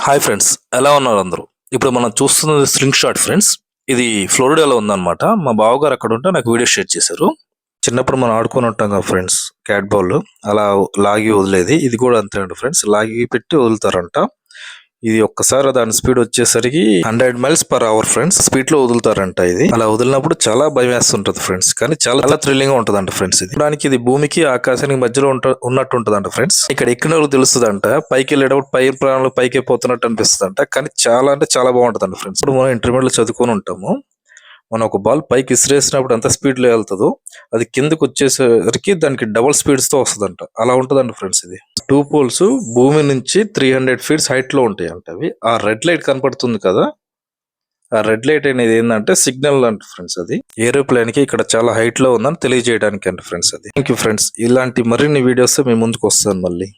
Hi friends, ఎలా ఉన్నారు అందరూ? ఇప్పుడు మనం చూస్తున్నది స్లింగ్ షాట్ ఫ్రెండ్స్. ఇది ఫ్లోరిడాలో ఉందన్నమాట. మా బావగారు అక్కడ ఉంటే నాకు వీడియో షేర్ చేశారు. చిన్నప్పుడు మనం ఆడుకొని ఉంటాం కదా ఫ్రెండ్స్, క్యాట్ బాల్ అలా లాగి వదిలేది. ఇది కూడా అంతే అండి ఫ్రెండ్స్, లాగి పెట్టి వదులుతారంట. ఇది ఒక్కసారి దాని స్పీడ్ వచ్చేసరికి 100 mph ఫ్రెండ్స్ స్పీడ్ లో వదులుతారంట. ఇది అలా వదిలినప్పుడు చాలా భయం వేస్తుంటది ఫ్రెండ్స్, కానీ చాలా చాలా థ్రిల్లింగ్ గా ఉంటదంట ఫ్రెండ్స్. ఇది దానికి ఇది భూమికి ఆకాశానికి మధ్యలో ఉన్నట్టు ఉంటదంట ఫ్రెండ్స్. ఇక్కడ ఎక్కిన వాళ్ళకి తెలుస్తుందంట, పైకి వెళ్ళేటప్పుడు పై ప్రాణాలు పైకి పోతున్నట్టు అనిపిస్తుందంట, కానీ చాలా అంటే చాలా బాగుంటదంట ఫ్రెండ్స్. ఇప్పుడు మనం ఇంటర్మీడియట్ లో చదువుకొని ఉంటాము. మనం ఒక బాల్ పైకి విసిరేసినప్పుడు ఎంత స్పీడ్ లో వెళ్తుందో అది కిందకి వచ్చేసరికి దానికి డబుల్ స్పీడ్స్ తో వస్తుందంట. అలా ఉంటదంట ఫ్రెండ్స్. ఇది 2 పోల్స్ భూమి నుంచి 300 ఫీట్స్ హైట్ లో ఉంటాయి అంట. అవి ఆ రెడ్ లైట్ కనపడుతుంది కదా, ఆ రెడ్ లైట్ అనేది ఏంటంటే సిగ్నల్ అంట ఫ్రెండ్స్. అది ఏరోప్లేన్ కి ఇక్కడ చాలా హైట్ లో ఉందని తెలియజేయడానికి అంట ఫ్రెండ్స్. అది థ్యాంక్ యూ ఫ్రెండ్స్. ఇలాంటి మరిన్ని వీడియోస్ మీ ముందుకు వస్తాను మళ్ళీ.